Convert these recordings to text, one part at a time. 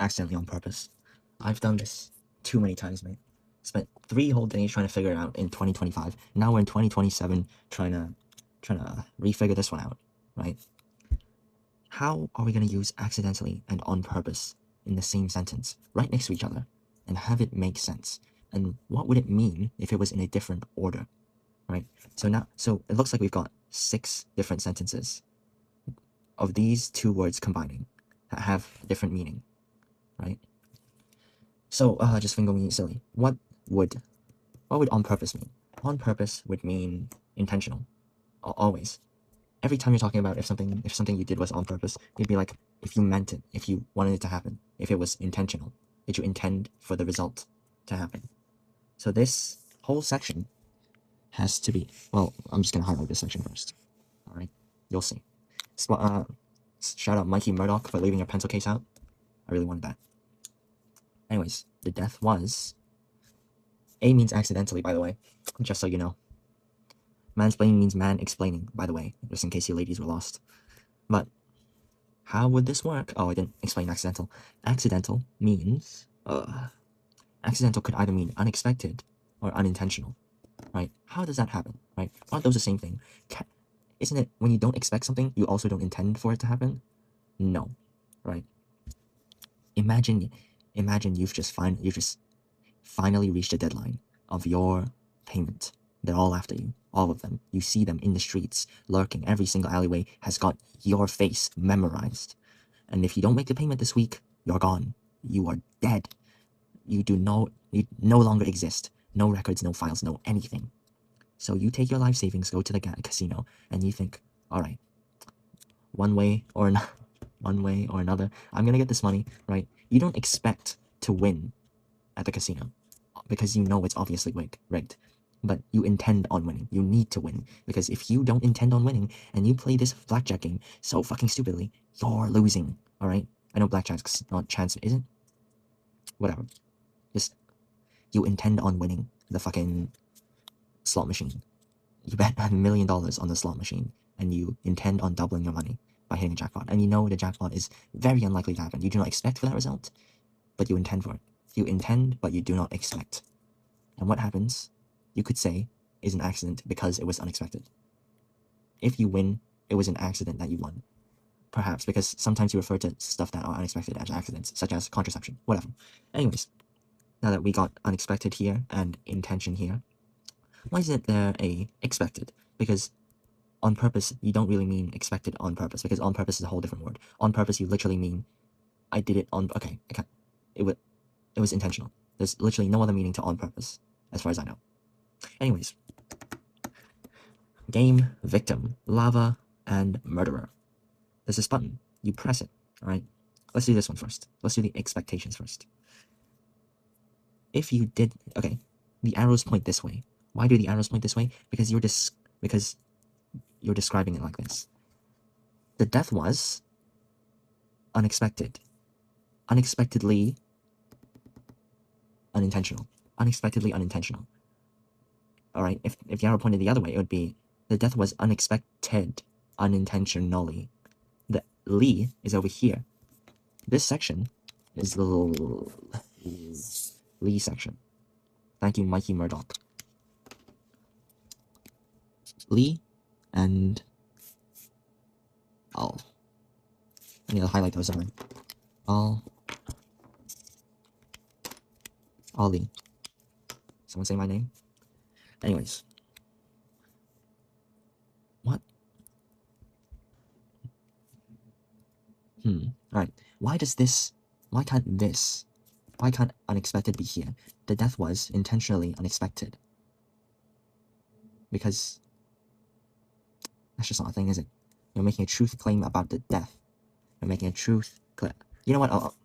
accidentally on purpose. I've done this too many times, mate. Spent 3 whole days trying to figure it out in 2025. Now we're in 2027 trying to refigure this one out, right? How are we going to use accidentally and on purpose in the same sentence, right next to each other, and have it make sense? And what would it mean if it was in a different order, right? So it looks like we've got 6 different sentences of these 2 words combining that have a different meaning, right? So just finger me silly. What would on purpose mean? On purpose would mean intentional, always. Every time you're talking about if something you did was on purpose, you'd be like, if you meant it, if you wanted it to happen, if it was intentional, did you intend for the result to happen? So this whole section has to be, well, I'm just gonna highlight this section first. All right, you'll see. Shout out Mikey Murdoch for leaving your pencil case out. I really wanted that. Anyways, the death was. A means accidentally, by the way, just so you know. Mansplaining means man explaining, by the way, just in case you ladies were lost. But how would this work? Oh, I didn't explain accidental. Accidental means accidental could either mean unexpected or unintentional, right? How does that happen, right? Aren't those the same thing? Isn't it when you don't expect something, you also don't intend for it to happen? No, right? Imagine you've just finally reached a deadline of your payment. They're all after you, all of them. You see them in the streets, lurking. Every single alleyway has got your face memorized. And if you don't make the payment this week, you're gone. You are dead. You no longer exist. No records, no files, no anything. So you take your life savings, go to the casino, and you think, all right, one way or another, I'm gonna get this money, right? You don't expect to win at the casino because you know it's obviously rigged. But you intend on winning. You need to win. Because if you don't intend on winning and you play this blackjack game so fucking stupidly, you're losing. Alright? I know blackjack's not chance, is it? Whatever. Just, you intend on winning the fucking slot machine. You bet $1 million on the slot machine and you intend on doubling your money by hitting a jackpot. And you know the jackpot is very unlikely to happen. You do not expect for that result, but you intend for it. You intend, but you do not expect. And what happens, you could say, is an accident because it was unexpected. If you win, it was an accident that you won. Perhaps, because sometimes you refer to stuff that are unexpected as accidents, such as contraception, whatever. Anyways, now that we got unexpected here and intention here, why isn't there a expected? Because on purpose, you don't really mean expected on purpose, because on purpose is a whole different word. On purpose, you literally mean, I did it on, okay, it was intentional. There's literally no other meaning to on purpose, as far as I know. Anyways, game, victim, lava, and murderer. There's this button. You press it, alright? Let's do this one first. Let's do the expectations first. If you did, okay, the arrows point this way. Why do the arrows point this way? Because you're describing it like this. The death was unexpected. Unexpectedly unintentional. Unexpectedly unintentional. Alright, if the arrow pointed the other way, it would be the death was unexpected unintentionally. The Lee is over here. This section is the Lee section. Thank you, Mikey Murdoch. Lee and I need to highlight those somewhere. Lee. Someone say my name? Anyways. What? Alright. Why can't unexpected be here? The death was intentionally unexpected. Because that's just not a thing, is it? You're making a truth claim about the death. You're making a truth claim. You know what? I'll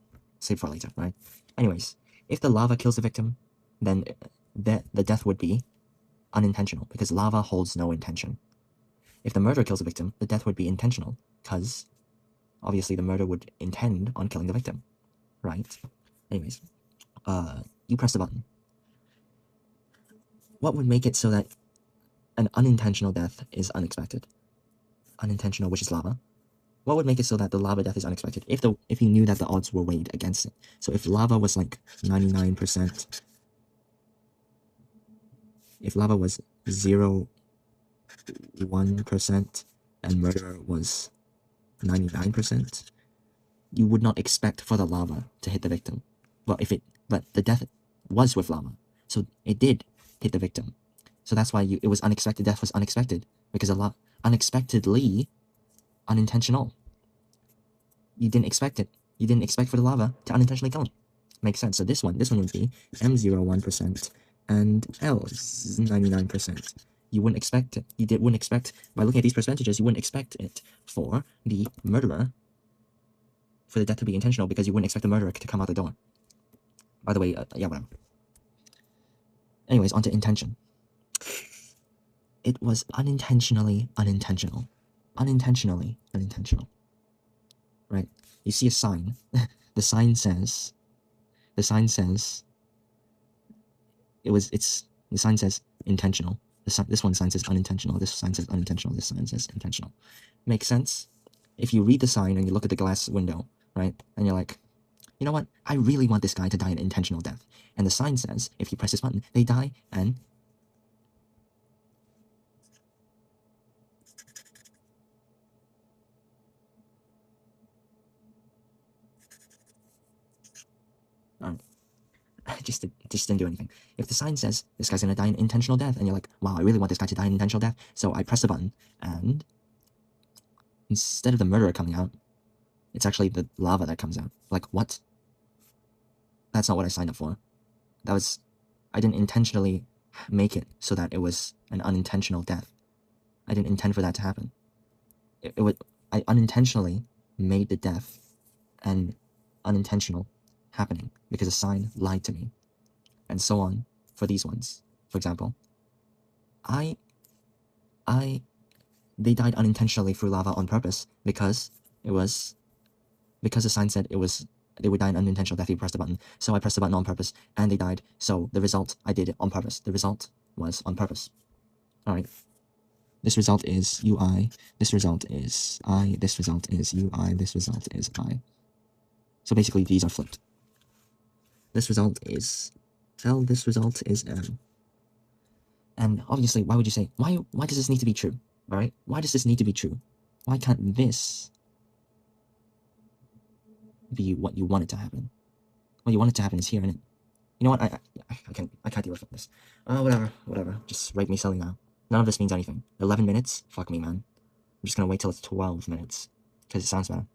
save for later, right? Anyways, if the lava kills the victim, then the death would be unintentional, because lava holds no intention. If the murderer kills the victim, the death would be intentional, because obviously the murderer would intend on killing the victim, right? Anyways, you press the button. What would make it so that an unintentional death is unexpected? Unintentional, which is lava. what would make it so that the lava death is unexpected? If you knew that the odds were weighed against it. So if lava was like 99%, if lava was 0.1% and murder was 99%, you would not expect for the lava to hit the victim. But the death was with lava, so it did hit the victim. So that's why it was unexpected. Death was unexpected because unexpectedly unintentional. You didn't expect it. You didn't expect for the lava to unintentionally kill him. Makes sense. So this one would be M01% and L 99%. You wouldn't expect it. Wouldn't expect, by looking at these percentages, you wouldn't expect it for the murderer, for the death to be intentional, because you wouldn't expect the murderer to come out the door. By the way, yeah, whatever. Anyways, onto intention. It was unintentionally unintentional. Unintentionally unintentional. Right? You see a sign. The sign says the sign says intentional. This one sign says unintentional. This sign says unintentional. This sign says intentional. Makes sense? If you read the sign and you look at the glass window, right, and you're like, you know what? I really want this guy to die an intentional death. And the sign says, if you press this button, they die and just didn't do anything. If the sign says this guy's gonna die an intentional death, and you're like, wow, I really want this guy to die an intentional death, so I press the button, and instead of the murderer coming out, it's actually the lava that comes out. Like, what? That's not what I signed up for. I didn't intentionally make it so that it was an unintentional death. I didn't intend for that to happen. I unintentionally made the death an unintentional happening because a sign lied to me, and so on for these ones. For example, they died unintentionally through lava on purpose because the sign said they would die an unintentional death if you press the button. So I pressed the button on purpose and they died. So the result, I did it on purpose. The result was on purpose. Alright. This result is UI. This result is I. This result is UI. This result is I. So basically these are flipped. This result is L. This result is M. And obviously, why would you say, why does this need to be true? Alright? Why does this need to be true? Why can't this be what you want it to happen? What you want it to happen is here, innit? You know what? I can't deal with this. Whatever. Just write me silly now. None of this means anything. 11 minutes? Fuck me, man. I'm just gonna wait till it's 12 minutes. Because it sounds better.